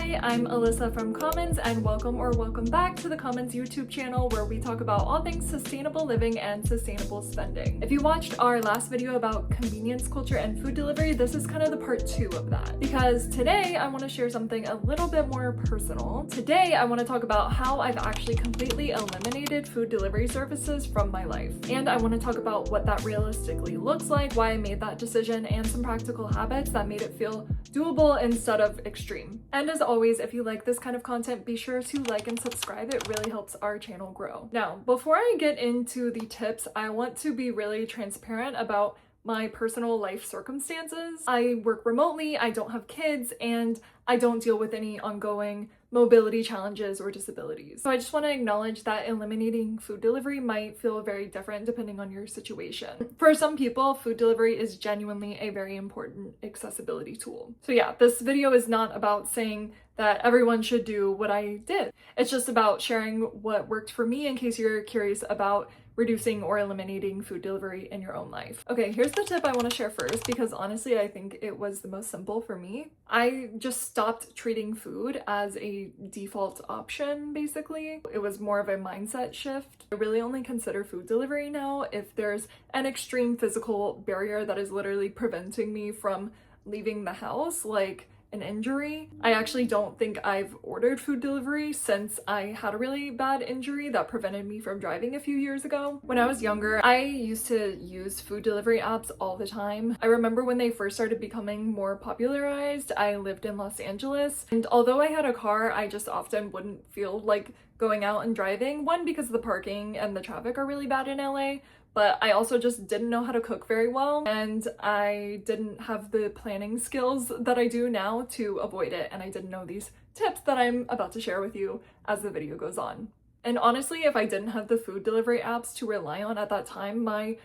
Hi, I'm Alyssa from Commons, and welcome back to the Commons YouTube channel, where we talk about all things sustainable living and sustainable spending. If you watched our last video about convenience culture and food delivery, this is kind of the part 2 of that, because today I want to share something a little bit more personal. Today I want to talk about how I've actually completely eliminated food delivery services from my life, and I want to talk about what that realistically looks like, why I made that decision, and some practical habits that made it feel doable instead of extreme. And as always, if you like this kind of content, be sure to like and subscribe. It really helps our channel grow. Now, before I get into the tips, I want to be really transparent about my personal life circumstances. I work remotely, I don't have kids, and I don't deal with any ongoing mobility challenges or disabilities. So I just want to acknowledge that eliminating food delivery might feel very different depending on your situation. For some people, food delivery is genuinely a very important accessibility tool. So yeah, this video is not about saying that everyone should do what I did. It's just about sharing what worked for me in case you're curious about reducing or eliminating food delivery in your own life. Okay, here's the tip I want to share first, because honestly, I think it was the most simple for me. I just stopped treating food as a default option, basically. It was more of a mindset shift. I really only consider food delivery now if there's an extreme physical barrier that is literally preventing me from leaving the house, like an injury. I actually don't think I've ordered food delivery since I had a really bad injury that prevented me from driving a few years ago. When I was younger, I used to use food delivery apps all the time. I remember when they first started becoming more popularized. I lived in Los Angeles, and although I had a car, I just often wouldn't feel like going out and driving. One, because the parking and the traffic are really bad in LA, but I also just didn't know how to cook very well, and I didn't have the planning skills that I do now to avoid it, and I didn't know these tips that I'm about to share with you as the video goes on. And honestly, if I didn't have the food delivery apps to rely on at that time, my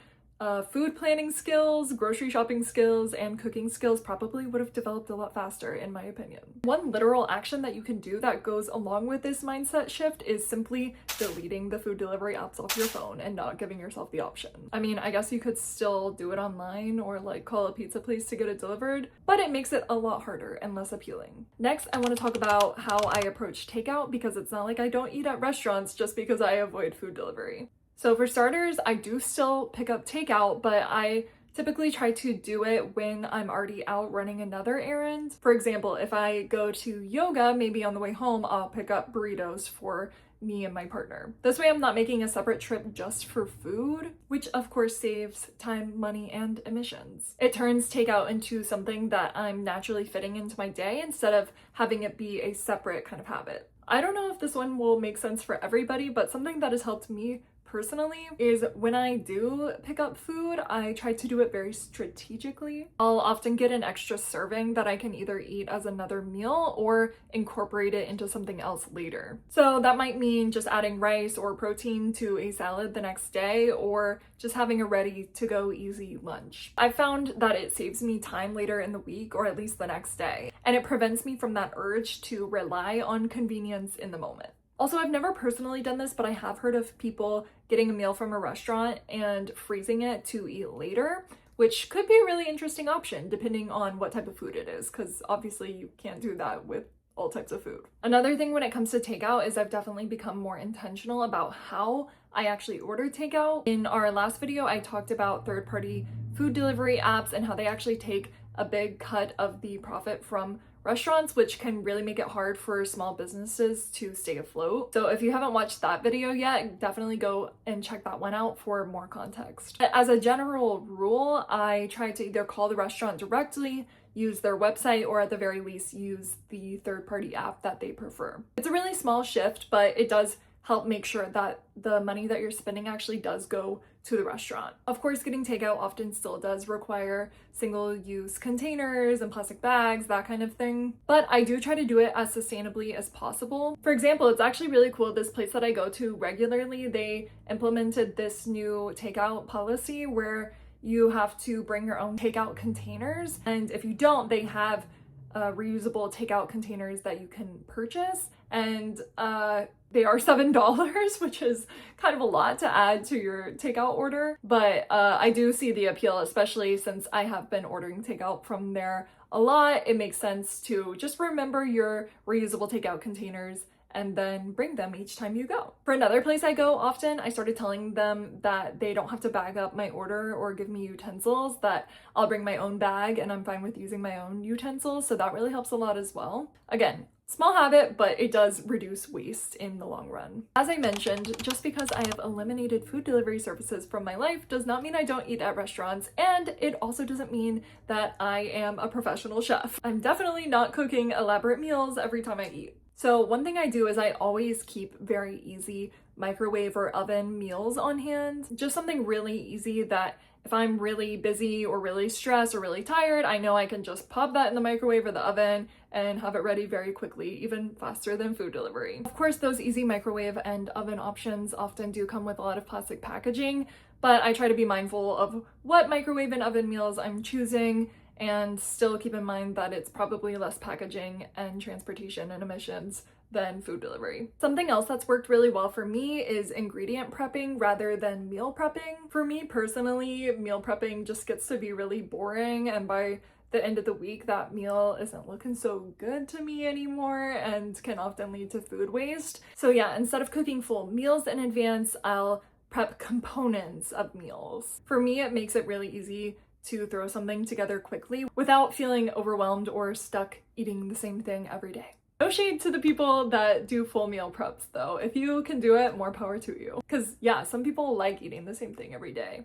food planning skills, grocery shopping skills, and cooking skills probably would have developed a lot faster, in my opinion. One literal action that you can do that goes along with this mindset shift is simply deleting the food delivery apps off your phone and not giving yourself the option. I mean, I guess you could still do it online or like call a pizza place to get it delivered, but it makes it a lot harder and less appealing. Next, I want to talk about how I approach takeout, because it's not like I don't eat at restaurants just because I avoid food delivery. So for starters, I do still pick up takeout, but I typically try to do it when I'm already out running another errand. For example, if I go to yoga, maybe on the way home, I'll pick up burritos for me and my partner. This way I'm not making a separate trip just for food, which of course saves time, money, and emissions. It turns takeout into something that I'm naturally fitting into my day instead of having it be a separate kind of habit. I don't know if this one will make sense for everybody, but something that has helped me personally is when I do pick up food, I try to do it very strategically. I'll often get an extra serving that I can either eat as another meal or incorporate it into something else later. So that might mean just adding rice or protein to a salad the next day, or just having a ready-to-go easy lunch. I found that it saves me time later in the week, or at least the next day, and it prevents me from that urge to rely on convenience in the moment. Also, I've never personally done this, but I have heard of people getting a meal from a restaurant and freezing it to eat later, which could be a really interesting option depending on what type of food it is, because obviously you can't do that with all types of food. Another thing when it comes to takeout is I've definitely become more intentional about how I actually order takeout. In our last video, I talked about third-party food delivery apps and how they actually take a big cut of the profit from restaurants, which can really make it hard for small businesses to stay afloat. So if you haven't watched that video yet, definitely go and check that one out for more context. As a general rule, I try to either call the restaurant directly, use their website, or at the very least use the third-party app that they prefer. It's a really small shift, but it does help make sure that the money that you're spending actually does go to the restaurant. Of course, getting takeout often still does require single-use containers and plastic bags, that kind of thing, but I do try to do it as sustainably as possible. For example, it's actually really cool. This place that I go to regularly, they implemented this new takeout policy where you have to bring your own takeout containers, and if you don't, they have reusable takeout containers that you can purchase, and they are $7, which is kind of a lot to add to your takeout order, but I do see the appeal, especially since I have been ordering takeout from there a lot, it makes sense to just remember your reusable takeout containers and then bring them each time you go. For another place I go often, I started telling them that they don't have to bag up my order or give me utensils, that I'll bring my own bag and I'm fine with using my own utensils, so that really helps a lot as well. Again, small habit, but it does reduce waste in the long run. As I mentioned, just because I have eliminated food delivery services from my life does not mean I don't eat at restaurants, and it also doesn't mean that I am a professional chef. I'm definitely not cooking elaborate meals every time I eat. So one thing I do is I always keep very easy microwave or oven meals on hand. Just something really easy that if I'm really busy or really stressed or really tired, I know I can just pop that in the microwave or the oven and have it ready very quickly, even faster than food delivery. Of course, those easy microwave and oven options often do come with a lot of plastic packaging, but I try to be mindful of what microwave and oven meals I'm choosing and still keep in mind that it's probably less packaging and transportation and emissions than food delivery. Something else that's worked really well for me is ingredient prepping rather than meal prepping. For me personally, meal prepping just gets to be really boring, and by the end of the week, that meal isn't looking so good to me anymore and can often lead to food waste. So yeah, instead of cooking full meals in advance, I'll prep components of meals. For me, it makes it really easy to throw something together quickly without feeling overwhelmed or stuck eating the same thing every day. No shade to the people that do full meal preps though. If you can do it, more power to you. Because yeah, some people like eating the same thing every day.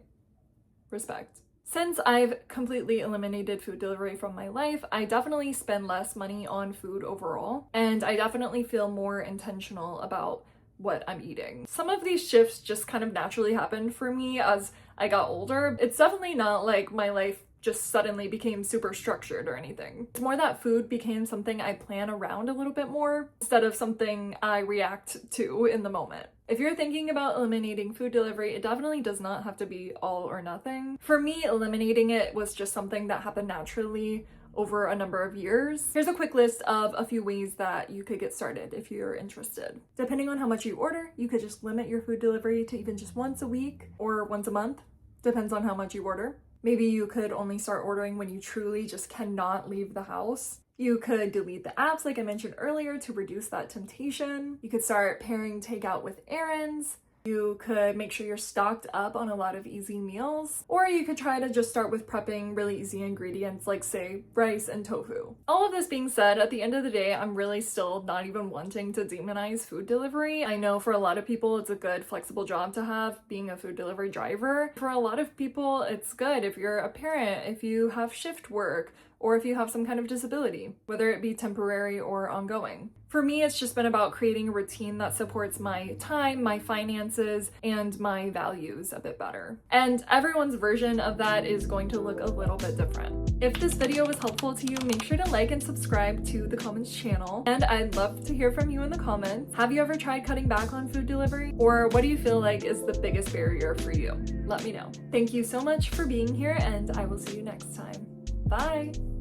Respect. Since I've completely eliminated food delivery from my life, I definitely spend less money on food overall, and I definitely feel more intentional about what I'm eating. Some of these shifts just kind of naturally happened for me as I got older. It's definitely not like my life just suddenly became super structured or anything. It's more that food became something I plan around a little bit more instead of something I react to in the moment. If you're thinking about eliminating food delivery, it definitely does not have to be all or nothing. For me, eliminating it was just something that happened naturally over a number of years. Here's a quick list of a few ways that you could get started if you're interested. Depending on how much you order, you could just limit your food delivery to even just once a week or once a month. Depends on how much you order. Maybe you could only start ordering when you truly just cannot leave the house. You could delete the apps like I mentioned earlier to reduce that temptation. You could start pairing takeout with errands. You could make sure you're stocked up on a lot of easy meals, or you could try to just start with prepping really easy ingredients like, say, rice and tofu. All of this being said, at the end of the day, I'm really still not even wanting to demonize food delivery. I know for a lot of people, it's a good flexible job to have, being a food delivery driver. For a lot of people, it's good if you're a parent, if you have shift work, or if you have some kind of disability, whether it be temporary or ongoing. For me, it's just been about creating a routine that supports my time, my finances, and my values a bit better. And everyone's version of that is going to look a little bit different. If this video was helpful to you, make sure to like and subscribe to the Commons channel. And I'd love to hear from you in the comments. Have you ever tried cutting back on food delivery? Or what do you feel like is the biggest barrier for you? Let me know. Thank you so much for being here, and I will see you next time. Bye!